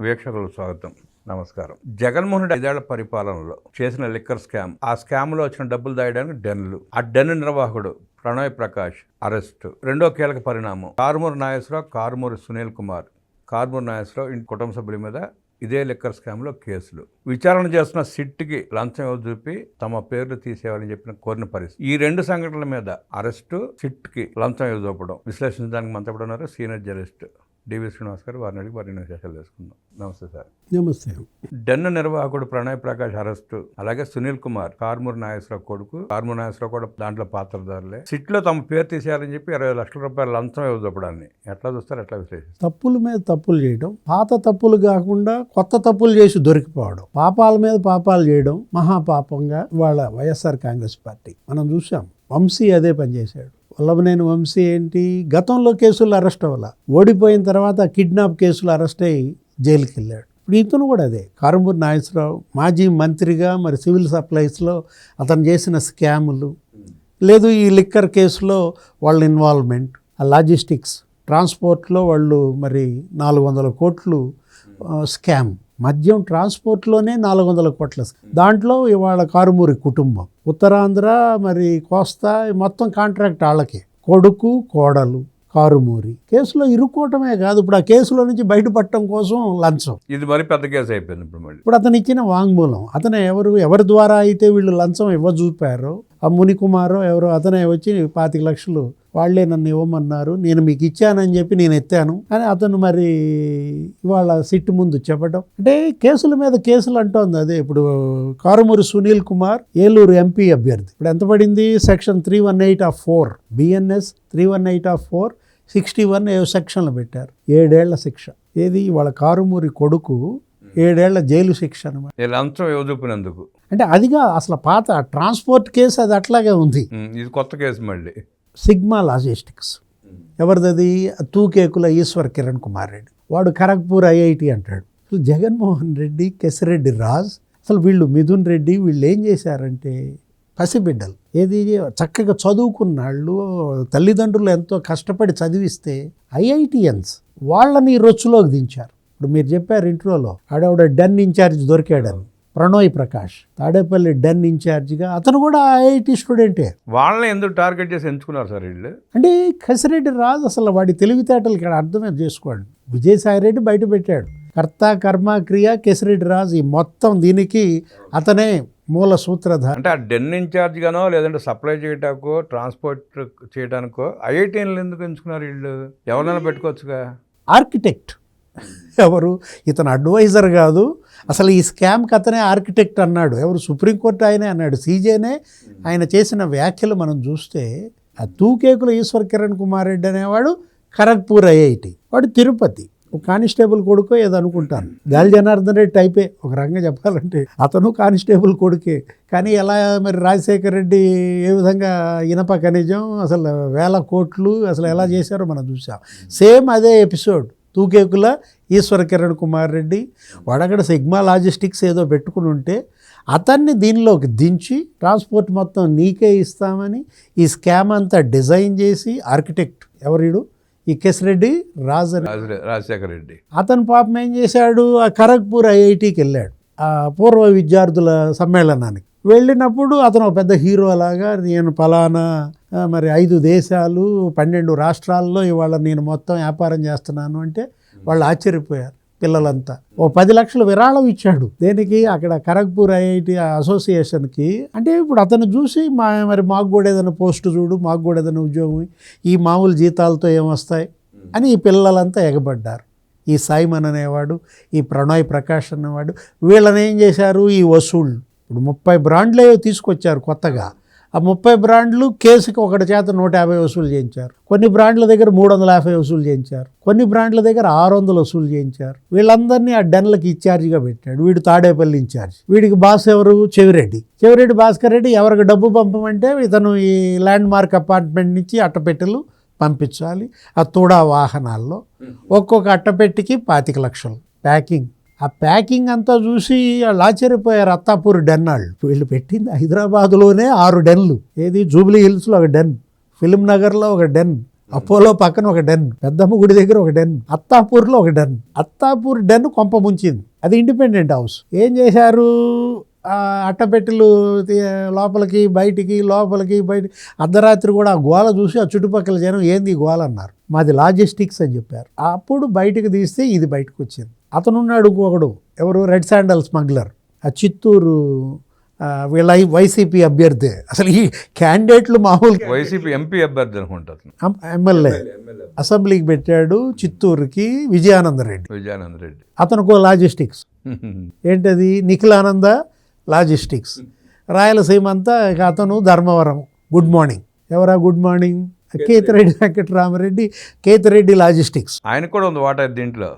వీక్షకులకు స్వాగతం. నమస్కారం. జగన్మోహన్ రెడ్డి 5 ఏళ్ల పరిపాలనలో చేసిన లిక్కర్ స్కామ్, ఆ స్కామ్లో వచ్చిన డబ్బులు దాయడానికి డెన్లు, ఆ డెన్ నిర్వాహకుడు ప్రణయ్ ప్రకాష్ అరెస్టు. రెండో కీలక పరిణామం కారుమూరి నాగేశ్వరరావు, కారుమూరి సునీల్ కుమార్. కారుమూరి నాగేశ్వరరావు ఇంటి కుటుంబ సభ్యుల మీద ఇదే లిక్కర్ స్కామ్లో కేసులు. విచారణ చేస్తున్న సిట్కి లంచం చూపి తమ పేర్లు తీసేయాలని చెప్పిన కోరిన పరిస్థితి. ఈ రెండు సంఘటనల మీద అరెస్టు, సిట్కి లంచం చూపడం విశ్లేషించడానికి మనతో కూడా ఉన్నారు సీనియర్ జర్నలిస్ట్ డివి శ్రీనివాస్ గారు. వారిని అడిగి వారిని విశేషాలు తెలుసుకుందాం. నమస్తే సార్. నమస్తే. డెన్ నిర్వాహకుడు ప్రణయ్ ప్రకాష్ అరెస్టు, అలాగే సునీల్ కుమార్ కారుమూరి నాగేశ్వరరావు కొడుకు. కారుమూరి నాగేశ్వరరావు కూడా దాంట్లో పాత్రధారులే. సిట్లో తమ పేరు తీసేయాలని చెప్పి 20 లక్షల రూపాయల లంచం ఇవ్వదాన్ని ఎట్లా చూస్తారు, ఎట్లా విశ్లేషిస్తారు? తప్పుల మీద తప్పులు చేయడం, పాత తప్పులు కాకుండా కొత్త తప్పులు చేసి దొరికిపోవడం, పాపాల మీద పాపాలు చేయడం మహాపాపంగా వాళ్ళ వైఎస్ఆర్ కాంగ్రెస్ పార్టీ మనం చూసాం. వంశీ అదే పనిచేశాడు. వల్లభనేని వంశీ ఏంటి, గతంలో కేసులు అరెస్ట్ అవ్వాల, ఓడిపోయిన తర్వాత కిడ్నాప్ కేసులు అరెస్ట్ అయ్యి జైలుకి వెళ్ళాడు. ఇప్పుడు ఇతను కూడా అదే. కారుమూరి నాగేశ్వరరావు మాజీ మంత్రిగా మరి సివిల్ సప్లైస్లో అతను చేసిన స్కాములు, లేదు ఈ లిక్కర్ కేసులో వాళ్ళ ఇన్వాల్వ్మెంట్, ఆ లాజిస్టిక్స్ ట్రాన్స్పోర్ట్లో వాళ్ళు మరి 400 కోట్లు స్కామ్, మద్యం ట్రాన్స్పోర్ట్లోనే 400 కోట్ల, దాంట్లో ఇవాళ కారుమూరి కుటుంబం, ఉత్తరాంధ్ర మరి కోస్తా మొత్తం కాంట్రాక్ట్ వాళ్ళకి, కొడుకు కోడలు కారుమూరి కేసులో ఇరుక్కోవటమే కాదు, ఇప్పుడు ఆ కేసులో నుంచి బయటపడటం కోసం లంచం. ఇది మరి పెద్ద కేసు అయిపోయింది. ఇప్పుడు అతను ఇచ్చిన వాంగ్మూలం, అతను ఎవరి ద్వారా అయితే వీళ్ళు లంచం ఇవ్వజూపారో, ఆ మునికుమారో ఎవరో అతనే వచ్చి 25 లక్షలు వాళ్లే నన్ను ఇవ్వమన్నారు, నేను మీకు ఇచ్చానని చెప్పి నేను ఎత్తాను అని అతను మరి ఇవాళ సిట్ ముందు చెప్పడం. అంటే కేసుల మీద కేసులు అంటోంది అదే. ఇప్పుడు కారుమూరి సునీల్ కుమార్ ఏలూరు ఎంపీ అభ్యర్థి, ఇప్పుడు ఎంత పడింది? సెక్షన్ 318(4) BNS 318(4) 61 సెక్షన్లు పెట్టారు. 7 ఏళ్ల శిక్ష. ఏది వాళ్ళ కారుమూరి కొడుకు 7 ఏళ్ల జైలు శిక్ష అనమాట. లంచం ఇవ్వజూపినందుకు. అంటే అదిగా అసలు పాత ట్రాన్స్పోర్ట్ కేసు అది అట్లాగే ఉంది. ఇది కొత్త కేసు మళ్ళీ. సిగ్మా లాజిస్టిక్స్ ఎవరిది? తూకేకుల ఈశ్వర్ కిరణ్ కుమార్ రెడ్డి, వాడు ఖరగ్పూర్ IIT అంటాడు. అసలు జగన్మోహన్ రెడ్డి, కేసిరెడ్డి రాజ్, అసలు వీళ్ళు మిథున్ రెడ్డి, వీళ్ళు ఏం చేశారంటే పసిబిడ్డలు, ఏది చక్కగా చదువుకున్నాళ్ళు, తల్లిదండ్రులు ఎంతో కష్టపడి చదివిస్తే IITians వాళ్ళని రొచ్చులోకి దించారు. ఇప్పుడు మీరు చెప్పారు ఇంట్రోలో, ఆడవిడ డెన్ ఇన్ఛార్జ్ దొరికాడని, ప్రణయ్ ప్రకాష్ తాడేపల్లి డెన్ ఇన్ఛార్జిగా, అతను కూడా IIT స్టూడెంటే. వాళ్ళని ఎందుకు టార్గెట్ చేసి ఎంచుకున్నారు సార్ వీళ్ళు? అంటే కేసిరెడ్డి రాజు అసలు వాడి తెలివితేటలు ఇక్కడ అర్థమే చేసుకోండి. విజయసాయి రెడ్డి బయట పెట్టాడు, కర్త కర్మ క్రియ కేసిరెడ్డి రాజు, ఈ మొత్తం దీనికి అతనే మూల సూత్రధారి. అంటే ఆ డెన్ ఇన్ఛార్జ్ గానో లేదంటే సప్లై చేయటానికో ట్రాన్స్పోర్ట్ చేయడానికో IITలు ఎందుకు ఎంచుకున్నారు వీళ్ళు? ఎవరైనా పెట్టుకోవచ్చుగా. ఆర్కిటెక్ట్ ఎవరు? ఇతను అడ్వైజర్ కాదు, అసలు ఈ స్కామ్కి అతనే ఆర్కిటెక్ట్ అన్నాడు. ఎవరు? సుప్రీంకోర్టు ఆయనే అన్నాడు, CJనే. ఆయన చేసిన వ్యాఖ్యలు మనం చూస్తే, ఆ తూకేకుల ఈశ్వర్ కిరణ్ కుమార్ రెడ్డి అనేవాడు ఖరగ్పూర్ IIT, వాడు తిరుపతి ఒక కానిస్టేబుల్ కొడుకో ఏదో అనుకుంటాను. గాలి జనార్దన్ రెడ్డి టైపే ఒక రకంగా చెప్పాలంటే, అతను కానిస్టేబుల్ కొడుకే. కానీ ఎలా మరి రాజశేఖర్ రెడ్డి ఏ విధంగా ఇనప ఖనిజం అసలు 1000 కోట్లు అసలు ఎలా చేశారో మనం చూసాం. సేమ్ అదే ఎపిసోడ్. తూకేకుల ఈశ్వర్ కిరణ్ కుమార్ రెడ్డి వాడక్కడ సిగ్మా లాజిస్టిక్స్ ఏదో పెట్టుకుని ఉంటే అతన్ని దీనిలోకి దించి ట్రాన్స్పోర్ట్ మొత్తం నీకే ఇస్తామని ఈ స్కామ్ అంతా డిజైన్ చేసి ఆర్కిటెక్ట్ ఎవరిడు? ఈ కేసిరెడ్డి రాజశేఖర్ రెడ్డి. అతను పాపం ఏం చేశాడు, ఆ ఖరగ్పూర్ IITకి వెళ్ళాడు, ఆ పూర్వ విద్యార్థుల సమ్మేళనానికి వెళ్ళినప్పుడు అతను పెద్ద హీరో లాగా, నేను ఫలానా మరి 5 దేశాలు 12 రాష్ట్రాల్లో ఇవాళ నేను మొత్తం వ్యాపారం చేస్తున్నాను అంటే వాళ్ళు ఆశ్చర్యపోయారు పిల్లలంతా. 10 లక్షల విరాళం ఇచ్చాడు. దేనికి? అక్కడ ఖరగ్పూర్ IIT అసోసియేషన్కి. అంటే ఇప్పుడు అతను చూసి మరి మాకు కూడా ఏదైనా పోస్ట్ చూడు, మాకు కూడా ఏదైనా ఉద్యోగం, ఈ మామూలు జీతాలతో ఏమొస్తాయి అని ఈ పిల్లలంతా ఎగబడ్డారు. ఈ సైమన్ అనేవాడు, ఈ ప్రణయ్ ప్రకాష్ అనేవాడు, వీళ్ళని ఏం చేశారు, ఈ వసూళ్ళు. ఇప్పుడు 30 బ్రాండ్లే తీసుకొచ్చారు కొత్తగా. ఆ 30 బ్రాండ్లు కేసుకి ఒకటి చేత 150 వసూలు చేయించారు. కొన్ని బ్రాండ్ల దగ్గర 350 వసూలు చేయించారు. కొన్ని బ్రాండ్ల దగ్గర 600 వసూలు చేయించారు. వీళ్ళందరినీ ఆ డెన్లకి ఇన్ఛార్జిగా పెట్టాడు. వీడు తాడేపల్లి ఇన్ఛార్జ్. వీడికి బాస్ ఎవరు? చెవిరెడ్డి భాస్కర్ రెడ్డి. ఎవరికి డబ్బు పంపమంటే ఇతను ఈ ల్యాండ్ మార్క్ అపార్ట్మెంట్ నుంచి అట్టపెట్టెలు పంపించాలి. ఆ తూడా వాహనాల్లో ఒక్కొక్క అట్టపెట్టికి 25 లక్షలు ప్యాకింగ్. ఆ ప్యాకింగ్ అంతా చూసి వాళ్ళు ఆశ్చర్యపోయారు. అత్తాపూర్ డెన్ వాళ్ళు. వీళ్ళు పెట్టింది హైదరాబాద్లోనే 6 డెన్లు. ఏది? జూబ్లీ హిల్స్లో ఒక డెన్, ఫిల్మ్ నగర్లో ఒక డెన్, అపోలో పక్కన ఒక డెన్, పెద్దమ్మ గుడి దగ్గర ఒక డెన్, అత్తాపూర్లో ఒక డెన్. అత్తాపూర్ డెన్ కొంప ముంచింది. అది ఇండిపెండెంట్ హౌస్. ఏం చేశారు, అట్టపెట్టెలు లోపలికి బయటికి బయటికి. అర్ధరాత్రి కూడా ఆ గోల చూసి ఆ చుట్టుపక్కల జనం ఏంది ఈ గోల అన్నారు. మాది లాజిస్టిక్స్ అని చెప్పారు. అప్పుడు బయటకు తీస్తే ఇది బయటకు వచ్చింది. అతను ఉన్నాడు ఇంకొకడు, ఎవరు, రెడ్ శాండల్ స్మగ్లర్, ఆ చిత్తూరు వీళ్ళ వైసీపీ అభ్యర్థి. అసలు ఈ క్యాండిడేట్లు మామూలు వైసీపీ ఎంపీ అభ్యర్థి అనుకుంటారు, ఎమ్మెల్యే అసెంబ్లీకి పెట్టాడు చిత్తూరుకి, విజయానంద రెడ్డి. అతనుకో లాజిస్టిక్స్. ఏంటది, నిఖిలానంద లాజిస్టిక్స్. రాయలసీమ అంతా ఇక అతను ధర్మవరం. గుడ్ మార్నింగ్, ఎవరా good morning, Kethireddy Venkatramireddy, Kethireddy logistics. ఆయన కూడా ఉంది వాటా దీంట్లో.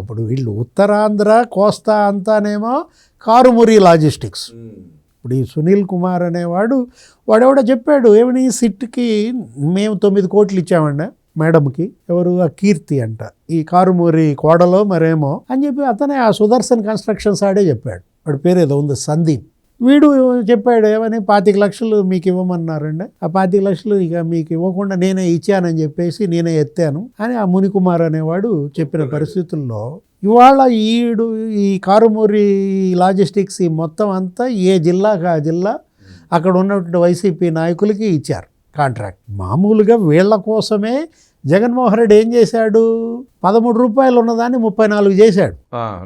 ఇప్పుడు వీళ్ళు ఉత్తరాంధ్ర కోస్తా అంతానేమో కారుమురి లాజిస్టిక్స్. ఇప్పుడు ఈ సునీల్ కుమార్ అనేవాడు వాడెవడో చెప్పాడు, ఏమని, సిట్కి మేము 9 కోట్లు ఇచ్చామండి మేడంకి, ఎవరు, ఆ కీర్తి అంట, ఈ కారుమూరి కోడలో మరేమో అని చెప్పి అతనే ఆ సుదర్శన్ కన్స్ట్రక్షన్స్ ఆడే చెప్పాడు. వాడి పేరు ఏదో ఉంది, సందీప్. వీడు చెప్పాడు ఏమని, 25 లక్షలు మీకు ఇవ్వమన్నారండి, ఆ 25 లక్షలు ఇక మీకు ఇవ్వకుండా నేనే ఇచ్చానని చెప్పేసి నేనే ఎత్తాను అని ఆ మునికుమార్ అనేవాడు చెప్పిన పరిస్థితుల్లో ఇవాళ ఈ కారుమూరి లాజిస్టిక్స్ ఈ మొత్తం అంతా ఏ జిల్లాకు ఆ జిల్లా అక్కడ ఉన్నటువంటి వైసీపీ నాయకులకి ఇచ్చారు కాంట్రాక్ట్. మామూలుగా వీళ్ళ కోసమే జగన్మోహన్ రెడ్డి ఏం చేశాడు, 13 రూపాయలు ఉన్నదాన్ని 34 చేశాడు.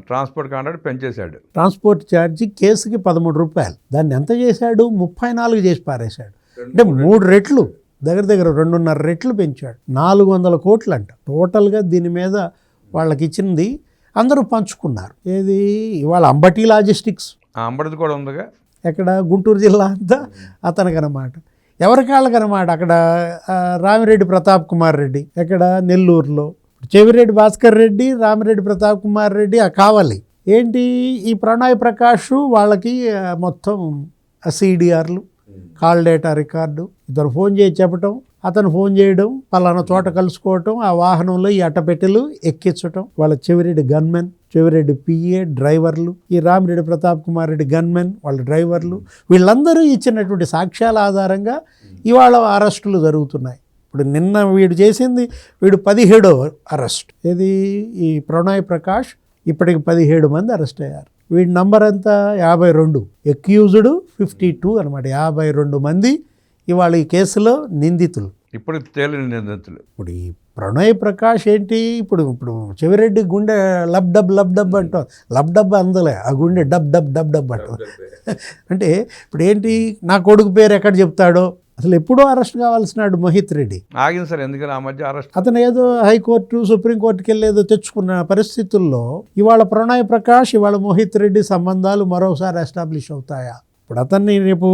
ట్రాన్స్పోర్ట్ కాంట్రాక్ట్ పెంచేశాడు. ట్రాన్స్పోర్ట్ ఛార్జీ కేసుకి 13 రూపాయలు, దాన్ని ఎంత చేశాడు, 34 చేసి పారేశాడు. అంటే 3 రెట్లు, దగ్గర 2.5 రెట్లు పెంచాడు. 400 కోట్లు అంట టోటల్గా దీని మీద వాళ్ళకి ఇచ్చింది. అందరూ పంచుకున్నారు. ఏది, ఇవాళ అంబటి లాజిస్టిక్స్, అంబటిది కూడా ఉందిగా, ఎక్కడ, గుంటూరు జిల్లా అంతా అతనికనమాట. ఎవరికాళ్ళకనమాట, అక్కడ రామిరెడ్డి ప్రతాప్ కుమార్ రెడ్డి, ఎక్కడ, నెల్లూరులో చెవిరెడ్డి భాస్కర్ రెడ్డి, రామిరెడ్డి ప్రతాప్ కుమార్ రెడ్డి, ఆ కావాలి ఏంటి, ఈ ప్రణయ్ ప్రకాష్ వాళ్ళకి మొత్తం CDRలు, కాల్ డేటా రికార్డు. ఇతను ఫోన్ చేసి చెప్పటం, అతను ఫోన్ చేయడం, పలానా చోట కలుసుకోవటం, ఆ వాహనంలో ఈ అట్టపెట్టెలు ఎక్కించటం. వాళ్ళ చెవిరెడ్డి గన్మెన్, చెవిరెడ్డి PA డ్రైవర్లు, ఈ రామిరెడ్డి ప్రతాప్ కుమార్ రెడ్డి గన్మెన్ వాళ్ళ డ్రైవర్లు, వీళ్ళందరూ ఇచ్చినటువంటి సాక్ష్యాల ఆధారంగా ఇవాళ అరెస్టులు జరుగుతున్నాయి. ఇప్పుడు నిన్న వీడు చేసింది, వీడు 17వ అరెస్ట్. ఏది, ఈ ప్రణయ్ ప్రకాష్ ఇప్పటికి 17 మంది అరెస్ట్ అయ్యారు. వీడి నంబర్ అంతా 52, ఎక్యూజ్డ్ 52 అనమాట. 52 మంది ఇవాళ ఈ కేసులో నిందితులు. ఇప్పుడు తేలిన నిందితులు. ఇప్పుడు ఈ ప్రణయ్ ప్రకాష్ ఏంటి, ఇప్పుడు చెవిరెడ్డి గుండె లబ్ డబ్ అంటాం, లబ్ డబ్ అందలే, ఆ గుండె డబ్ అంటాం. అంటే ఇప్పుడు ఏంటి, నా కొడుకు పేరు ఎక్కడ చెప్తాడో, అసలు ఎప్పుడో అరెస్ట్ కావాల్సినాడు మోహిత్ రెడ్డి. ఆగింది సార్, ఎందుకని ఆ మధ్య అరెస్ట్. అతను ఏదో హైకోర్టు సుప్రీంకోర్టుకి వెళ్ళేదో తెచ్చుకున్న పరిస్థితుల్లో ఇవాళ ప్రణయ్ ప్రకాష్, ఇవాళ మోహిత్ రెడ్డి సంబంధాలు మరోసారి ఎస్టాబ్లిష్ అవుతాయా? ఇప్పుడు అతన్ని రేపు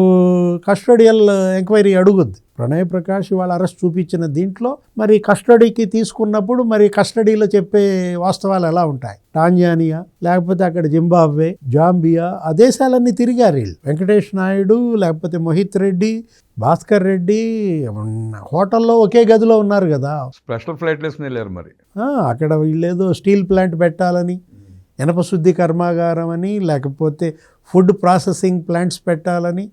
కస్టడియల్ ఎంక్వైరీ అడుగుద్ది. ప్రణయ్ ప్రకాష్ ఇవాళ అరెస్ట్ చూపించిన దీంట్లో మరి కస్టడీకి తీసుకున్నప్పుడు మరి కస్టడీలో చెప్పే వాస్తవాలు ఎలా ఉంటాయి? టాంజానియా, లేకపోతే అక్కడ జింబాబ్వే, జాంబియా, ఆ దేశాలన్నీ తిరిగారు వీళ్ళు. వెంకటేష్ నాయుడు, లేకపోతే మోహిత్ రెడ్డి, భాస్కర్ రెడ్డి హోటల్లో ఒకే గదిలో ఉన్నారు కదా. స్పెషల్ ఫ్లైట్ వేసుకుని వెళ్ళారు మరి. అక్కడ వీళ్ళేదో స్టీల్ ప్లాంట్ పెట్టాలని, ఇనప శుద్ధి కర్మాగారం అని, లేకపోతే ఫుడ్ ప్రాసెసింగ్ ప్లాంట్స్ పెట్టాలని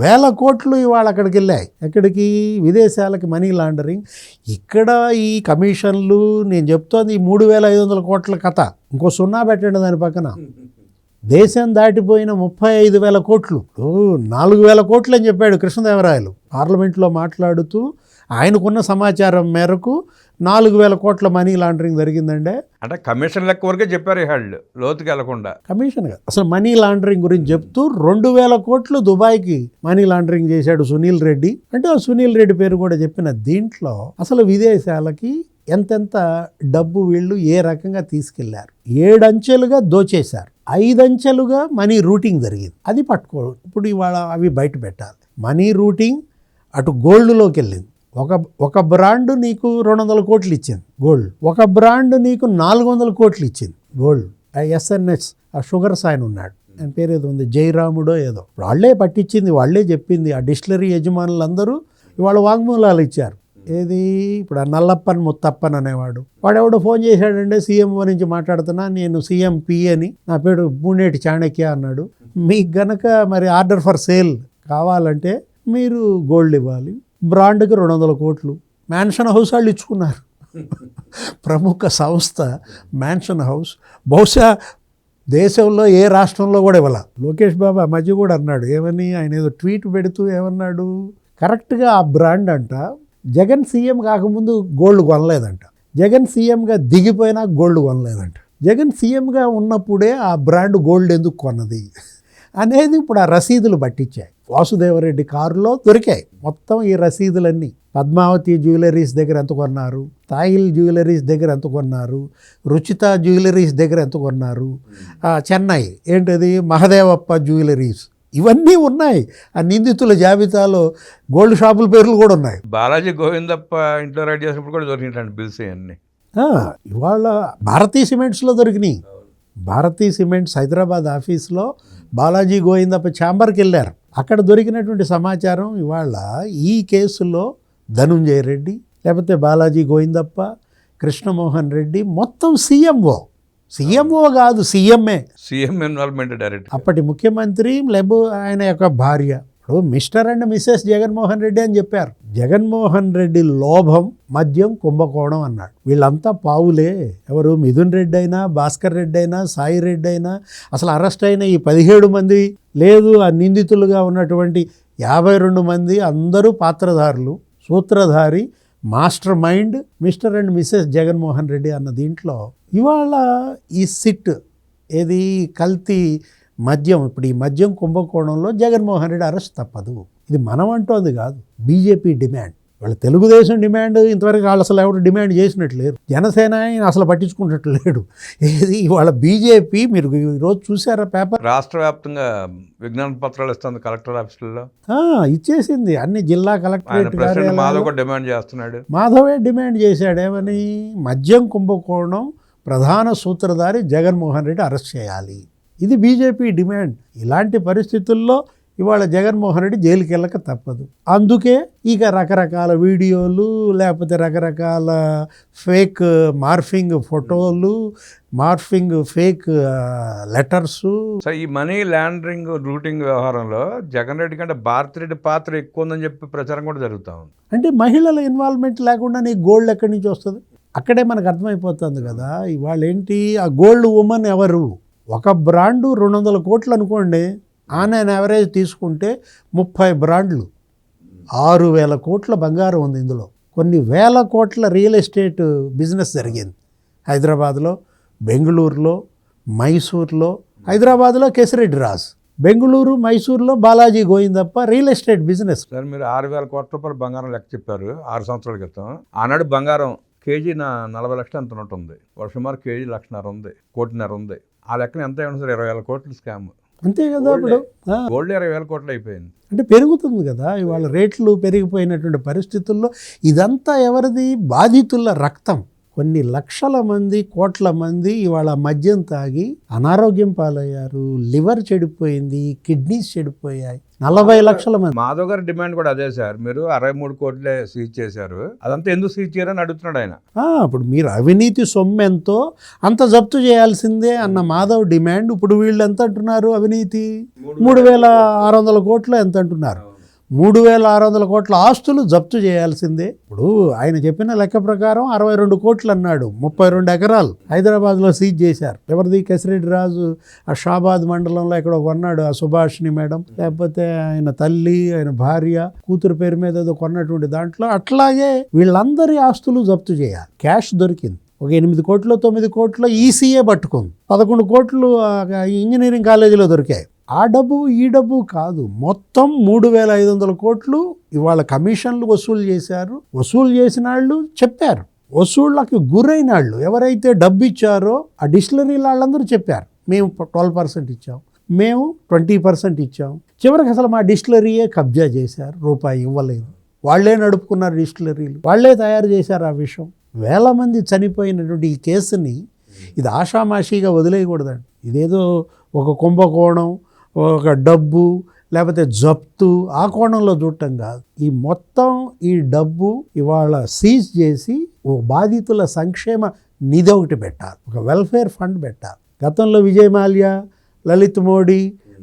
1000 కోట్లు ఇవాళ అక్కడికి వెళ్ళాయి. ఎక్కడికి? విదేశాలకి మనీ లాండరింగ్. ఇక్కడ ఈ కమిషన్లు, నేను చెప్తోంది ఈ 3500 కోట్ల కథ. ఇంకో 0 పెట్టండి దాని పక్కన. దేశం దాటిపోయిన 35,000 కోట్లు, 4,000 కోట్లు అని చెప్పాడు కృష్ణదేవరాయలు పార్లమెంట్లో మాట్లాడుతూ. ఆయనకున్న సమాచారం మేరకు 4,000 కోట్ల మనీ లాండరింగ్ జరిగిందండి. అంటే కమిషన్ లెక్క వరకే చెప్పారు, హెల్డ్ లోతుకి వెళ్లకుండా. కమిషన్ అసలు మనీ లాండరింగ్ గురించి చెప్తూ 2,000 కోట్లు దుబాయ్కి మనీ లాండరింగ్ చేశాడు సునీల్ రెడ్డి. అంటే ఆ సునీల్ రెడ్డి పేరు కూడా చెప్పిన దీంట్లో అసలు విదేశాలకి ఎంతెంత డబ్బు వీళ్ళు ఏ రకంగా తీసుకెళ్లారు. 7 అంచెలుగా దోచేశారు, 5 అంచెలుగా మనీ రూటింగ్ జరిగింది. అది పట్టుకో. ఇప్పుడు ఇవాళ అవి బయట పెట్టాలి. మనీ రూటింగ్ అటు గోల్డ్లోకి వెళ్ళింది. ఒక బ్రాండ్ నీకు 200 కోట్లు ఇచ్చింది గోల్డ్, ఒక బ్రాండ్ నీకు 400 కోట్లు ఇచ్చింది గోల్డ్. SNS ఆ షుగర్స్ ఆయన ఉన్నాడు, ఆయన పేరు ఏదో ఉంది, జయరాముడో ఏదో. వాళ్ళే పట్టించింది, వాళ్ళే చెప్పింది. ఆ డిస్టిలరీ యజమానులందరూ ఇవాళ వాంగ్మూలాలు ఇచ్చారు. ఏది, ఇప్పుడు ఆ నల్లప్పన్ ముత్తప్పన్ అనేవాడు, వాడెవడో ఫోన్ చేశాడంటే CMO నుంచి మాట్లాడుతున్నా, నేను CM PAని, నా పేరు పూణేటి చాణక్య అన్నాడు. మీకు గనక మరి ఆర్డర్ ఫర్ సేల్ కావాలంటే మీరు గోల్డ్ ఇవ్వాలి, బ్రాండ్కి 200 కోట్లు, మ్యాన్షన్ హౌస్ వాళ్ళు ఇచ్చుకున్నారు. ప్రముఖ సంస్థ మ్యాన్షన్ హౌస్ బహుశా దేశంలో ఏ రాష్ట్రంలో కూడా ఇవ్వాల. లోకేష్ బాబు ఆ మధ్య కూడా అన్నాడు, ఏమని, ఆయన ఏదో ట్వీట్ పెడుతూ ఏమన్నాడు, కరెక్ట్గా ఆ బ్రాండ్ అంట జగన్ సీఎం కాకముందు గోల్డ్ కొనలేదంట, జగన్ సీఎంగా దిగిపోయినా గోల్డ్ కొనలేదంట, జగన్ సీఎంగా ఉన్నప్పుడే ఆ బ్రాండ్ గోల్డ్ ఎందుకు కొన్నది అనేది ఇప్పుడు ఆ రసీదులు పట్టించాయి. వాసుదేవరెడ్డి కారులో దొరికాయి మొత్తం ఈ రసీదులన్నీ. పద్మావతి జ్యువెలరీస్ దగ్గర ఎంత కొన్నారు, తాయిల్ జ్యువెలరీస్ దగ్గర ఎంత కొన్నారు, రుచిత జ్యువెలరీస్ దగ్గర ఎంత కొన్నారు, చెన్నై ఏంటది మహదేవప్ప జ్యువెలరీస్, ఇవన్నీ ఉన్నాయి. ఆ నిందితుల జాబితాలో గోల్డ్ షాపుల పేర్లు కూడా ఉన్నాయి. బాలాజీ గోవిందప్ప ఇంట్లో రెడీ చేసినప్పుడు కూడా దొరికినట్టు బిల్స్ అన్నీ ఇవాళ భారతీ సిమెంట్స్లో దొరికినాయి. భారతీ సిమెంట్స్ హైదరాబాద్ ఆఫీస్లో బాలాజీ గోవిందప్ప ఛాంబర్కి వెళ్ళారు. అక్కడ దొరికినటువంటి సమాచారం ఇవాళ ఈ కేసులో ధనుంజయ రెడ్డి, లేకపోతే బాలాజీ గోవిందప్ప, కృష్ణమోహన్ రెడ్డి మొత్తం సీఎంఓ కాదు సీఎం ఇన్వాల్వ్మెంట్ డైరెక్ట్. అప్పటి ముఖ్యమంత్రి లేబు ఆయన యొక్క భార్య. ఇప్పుడు Mr and Mrs Jaganmohan Reddy అని చెప్పారు. జగన్మోహన్ రెడ్డి లోభం, మద్యం, కుంభకోణం అన్నాడు. వీళ్ళంతా పావులే. ఎవరు, మిథున్ రెడ్డి అయినా, భాస్కర్ రెడ్డి అయినా, సాయి రెడ్డి అయినా, అసలు అరెస్ట్ అయిన ఈ 17 మంది లేదు, ఆ నిందితులుగా ఉన్నటువంటి 52 మంది అందరూ పాత్రధారులు, సూత్రధారి, mastermind Mr and Mrs Jaganmohan Reddy అన్న దీంట్లో ఇవాళ ఈ సిట్ ఏది కల్తీ మద్యం, ఇప్పుడు ఈ మద్యం కుంభకోణంలో జగన్మోహన్ రెడ్డి అరెస్ట్ తప్పదు. ఇది మనం అంటోంది కాదు, బీజేపీ డిమాండ్. వాళ్ళ తెలుగుదేశం డిమాండ్ ఇంతవరకు వాళ్ళు అసలు ఎవరు డిమాండ్ చేసినట్లు లేరు. జనసేన అసలు పట్టించుకున్నట్లు లేడు. ఏది వాళ్ళ బీజేపీ, మీరు ఈరోజు చూసారా పేపర్, రాష్ట్ర వ్యాప్తంగా విజ్ఞాన పత్రాలు ఇస్తుంది కలెక్టర్ ఆఫీసుల్లో, ఇచ్చేసింది అన్ని జిల్లా కలెక్టరేట్. మాధవ్ డిమాండ్ చేస్తున్నాడు. మాధవే డిమాండ్ చేశాడు ఏమని, మద్యం కుంభకోణం ప్రధాన సూత్రధారి జగన్మోహన్ రెడ్డి అరెస్ట్ చేయాలి. ఇది బీజేపీ డిమాండ్. ఇలాంటి పరిస్థితుల్లో ఇవాళ జగన్మోహన్ రెడ్డి జైలుకి వెళ్ళక తప్పదు. అందుకే ఇక రకరకాల వీడియోలు, లేకపోతే రకరకాల ఫేక్ మార్ఫింగ్ ఫోటోలు, మార్ఫింగ్ ఫేక్ లెటర్సు. సో ఈ మనీ లాండరింగ్ రూటింగ్ వ్యవహారంలో జగన్ రెడ్డి కంటే భారతి రెడ్డి పాత్ర ఎక్కువ ఉందని చెప్పి ప్రచారం కూడా జరుగుతూ ఉంది. అంటే మహిళల ఇన్వాల్వ్మెంట్ లేకుండా నీకు గోల్డ్ ఎక్కడి నుంచి వస్తుంది? అక్కడే మనకు అర్థమైపోతుంది కదా. ఇవాళ ఏంటి, ఆ గోల్డ్ ఉమెన్ ఎవరు? ఒక బ్రాండు 200 కోట్లు అనుకోండి, ఆన్ యావరేజ్ తీసుకుంటే 30 బ్రాండ్లు, 6,000 కోట్ల బంగారం ఉంది ఇందులో. కొన్ని వేల కోట్ల రియల్ ఎస్టేట్ బిజినెస్ జరిగింది హైదరాబాద్లో, బెంగళూరులో, మైసూర్లో. హైదరాబాద్లో కేసిరెడ్డి రాజు, బెంగళూరు, మైసూర్లో Balaji Govindappa real estate business. Sir మీరు 6,000 కోట్ల రూపాయలు బంగారం లెక్క చెప్పారు 6 సంవత్సరాల క్రితం. ఆనాడు బంగారం కేజీ 40 లక్షలు ఎంత ఉంటుంది, సుమారు కేజీ 1,50,000 ఉంది, 1,50,000 ఉంది. ఆ లెక్కన ఎంత ఏమన్నా సార్, 20,000 కోట్లు స్కామ్. అంతే కదా. ఇప్పుడు గోల్డ్ 20,000 కోట్లు అయిపోయింది. అంటే పెరుగుతుంది కదా ఇవాళ, రేట్లు పెరిగిపోయినటువంటి పరిస్థితుల్లో ఇదంతా ఎవరిది? బాధితుల రక్తం. కొన్ని లక్షల మంది, కోట్ల మంది ఇవాళ మద్యం తాగి అనారోగ్యం పాలయ్యారు, లివర్ చెడిపోయింది, కిడ్నీస్ చెడిపోయాయి. 40 లక్షల మంది. మాధవ్ గారి డిమాండ్ కూడా అదే సార్, మీరు 63 కోట్లే సీజ్ చేశారు, అదంతా ఎందుకు సీజ్ చేయరని అడుగుతున్నాడు ఆయన. ఇప్పుడు మీరు అవినీతి సొమ్మెంతో అంత జప్తు చేయాల్సిందే అన్న మాధవ్ డిమాండ్. ఇప్పుడు వీళ్ళు ఎంత అంటున్నారు, అవినీతి 3,600 కోట్లు ఎంత అంటున్నారు. 3,600 కోట్ల ఆస్తులు జప్తు చేయాల్సిందే. ఇప్పుడు ఆయన చెప్పిన లెక్క ప్రకారం 62 కోట్లు అన్నాడు, 32 ఎకరాలు హైదరాబాద్లో సీజ్ చేశారు. ఎవరిది? కేసిరెడ్డి రాజు ఆ షాబాద్ మండలంలో ఇక్కడ కొన్నాడు, ఆ సుభాష్ని మేడం, లేకపోతే ఆయన తల్లి, ఆయన భార్య, కూతురు పేరు మీద ఏదో కొన్నటువంటి దాంట్లో. అట్లాగే వీళ్ళందరి ఆస్తులు జప్తు చేయాలి. క్యాష్ దొరికింది ఒక 8 కోట్లు, 9 కోట్లు ఈసీఏ పట్టుకుంది, 11 కోట్లు ఇంజనీరింగ్ కాలేజీలో దొరికాయి. ఆ డబ్బు ఈ డబ్బు కాదు, మొత్తం 3,500 కోట్లు ఇవాళ కమిషన్లు వసూలు చేశారు. వసూలు చేసిన వాళ్ళు చెప్పారు, వసూళ్ళకి గురైన వాళ్ళు ఎవరైతే డబ్బు ఇచ్చారో ఆ డిస్టిలరీ వాళ్ళందరూ చెప్పారు, మేము 12% ఇచ్చాం, మేము 20% ఇచ్చాం. చివరికి అసలు మా డిస్టిలరీయే కబ్జా చేశారు, రూపాయి ఇవ్వలేదు. వాళ్ళే నడుపుకున్నారు డిస్టిలరీలు, వాళ్ళే తయారు చేశారు ఆ విషయం. వేల మంది చనిపోయినటువంటి ఈ కేసుని ఇది ఆషామాషిగా వదిలేయకూడదండి. ఇదేదో ఒక కుంభకోణం, ఒక డబ్బు, లేకపోతే జప్తు ఆ కోణంలో చూడటం కాదు. ఈ మొత్తం ఈ డబ్బు ఇవాళ సీజ్ చేసి ఓ బాధితుల సంక్షేమ నిధి ఒకటి పెట్టాలి, ఒక వెల్ఫేర్ ఫండ్ పెట్టాలి. గతంలో విజయ్ మాల్యా, లలిత్ మోడీ,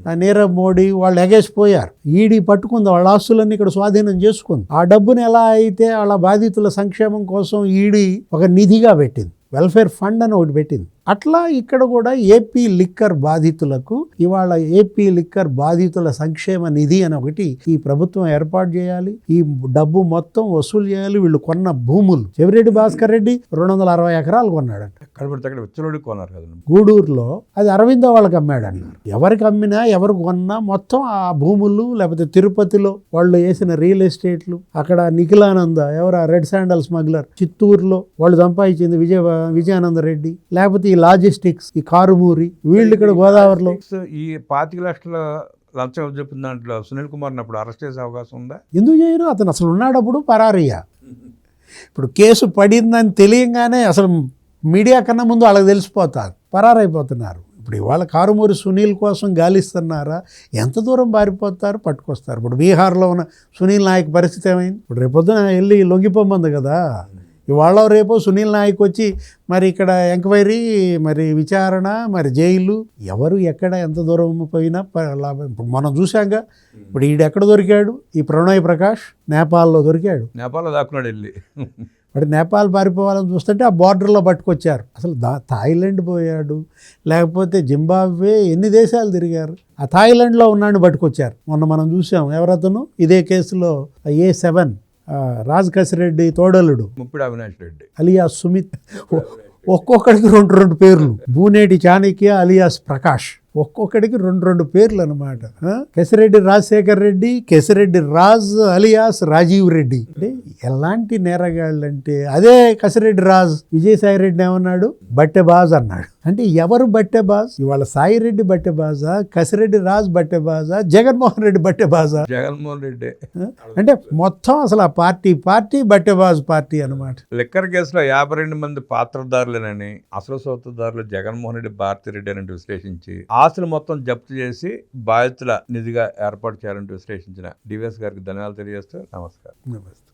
ఆ నీరవ్ మోడీ వాళ్ళు ఎగేసిపోయారు. ఈడీ పట్టుకుంది, వాళ్ళ ఆస్తులన్నీ ఇక్కడ స్వాధీనం చేసుకుంది. ఆ డబ్బుని ఎలా అయితే వాళ్ళ బాధితుల సంక్షేమం కోసం ఈడీ ఒక నిధిగా పెట్టింది, వెల్ఫేర్ ఫండ్ అని ఒకటి పెట్టింది. అట్లా ఇక్కడ కూడా ఏపీ లిక్కర్ బాధితులకు ఇవాళ ఏపీ లిక్కర్ బాధితుల సంక్షేమ నిధి అని ఒకటి ఈ ప్రభుత్వం ఏర్పాటు చేయాలి. ఈ డబ్బు మొత్తం వసూలు చేయాలి. వీళ్ళు కొన్న భూములు, చెవిరెడ్డి భాస్కర్ రెడ్డి 260 ఎకరాలు కొన్నాడంట అక్కడ విచ్చలవిడి కొన్నారు కదండి గూడూరులో. అది అరవిందో వాళ్ళకి అమ్మాడన్నారు. ఎవరికి అమ్మినా ఎవరు కొన్నా మొత్తం ఆ భూములు, లేకపోతే తిరుపతిలో వాళ్ళు వేసిన రియల్ ఎస్టేట్లు, అక్కడ నిఖిలానంద ఎవరు రెడ్ శాండల్ స్మగ్లర్ చిత్తూరులో వాళ్ళు సంపాదించింది విజయానంద రెడ్డి, లేకపోతే ఈ లాజిస్టిక్స్ ఈ కారుమూరి, వీళ్ళు ఇక్కడ గోదావరిలో. ఈ 25 లక్షల లంచం చెప్పిన దాంట్లో సునీల్ కుమార్ని అప్పుడు అరెస్ట్ చేసే అవకాశం ఉందా? ఎందుకు చేయరు? అతను అసలు ఉన్నాడప్పుడు పరారయ్యా. ఇప్పుడు కేసు పడిందని తెలియంగానే అసలు మీడియా కన్నా ముందు వాళ్ళకి తెలిసిపోతారు, పరారైపోతున్నారు. ఇప్పుడు ఇవాళ కారుమూరి సునీల్ కోసం గాలిస్తున్నారా? ఎంత దూరం పారిపోతారు, పట్టుకొస్తారు. ఇప్పుడు బీహార్లో ఉన్న సునీల్ నాయక్ పరిస్థితి ఏమైంది? ఇప్పుడు రేపొద్దున వెళ్ళి లొంగిపోమంది కదా. ఇవాళ రేపు సునీల్ నాయక్ వచ్చి మరి ఇక్కడ ఎంక్వైరీ, మరి విచారణ, మరి జైలు, ఎవరు ఎక్కడ ఎంత దూరం పోయినా లాభం. ఇప్పుడు మనం చూసాంగా, ఇప్పుడు ఈడు ఎక్కడ దొరికాడు? ఈ ప్రణయ్ ప్రకాష్ నేపాల్లో దొరికాడు. నేపాల్లో దాక్కున్నాడు వెళ్ళి. మరి నేపాల్ పారిపోవాలని చూస్తుంటే ఆ బార్డర్లో పట్టుకొచ్చారు. అసలు థాయిలాండ్ పోయాడు, లేకపోతే జింబాబ్వే, ఎన్ని దేశాలు తిరిగారు. ఆ థాయిలాండ్లో ఉన్నాడు పట్టుకొచ్చారు. మొన్న మనం చూసాం, ఎవరతను ఇదే కేసులో A7 రాజ్ కసిరెడ్డి తోడలుడు ముప్పిడి అవినాష్ రెడ్డి అలియాస్ సుమిత్, ఒక్కొక్కడికి 2 పేర్లు. బూనేటి చాణక్య అలియాస్ ప్రకాష్, ఒక్కొక్కడికి 2 పేర్లు అనమాట. కేసిరెడ్డి రాజశేఖర్ రెడ్డి, కేసిరెడ్డి రాజ్ అలియాస్ రాజీవ్ రెడ్డి. అంటే ఎలాంటి నేరగాళ్ళు అంటే, అదే కసిరెడ్డి రాజ్ విజయసాయి రెడ్డి ఏమన్నాడు? బట్టెబాజ్ అన్నాడు. అంటే ఎవరు బట్టెబాజ్? ఇవాళ సాయిరెడ్డి బట్టెబాజా, కసిరెడ్డి రాజ్ బట్టెబాజా, జగన్మోహన్ రెడ్డి బట్టెబాజా? జగన్మోహన్ రెడ్డి. అంటే మొత్తం అసలు ఆ పార్టీ బట్టెబాజ్ పార్టీ అనమాట. లిక్కర్ కేసులో 52 మంది పాత్రదారులేనని, అసలు సొత్తుదారులు జగన్మోహన్ రెడ్డి, భారతిరెడ్డి అని విశ్లేషించి ఆస్తులు మొత్తం జప్తు చేసి బాధితుల నిధిగా ఏర్పాటు చేయాలంటూ విశ్లేషించిన డివిఎస్ గారికి ధన్యవాదాలు తెలియజేస్తూ నమస్కారం. నమస్తే.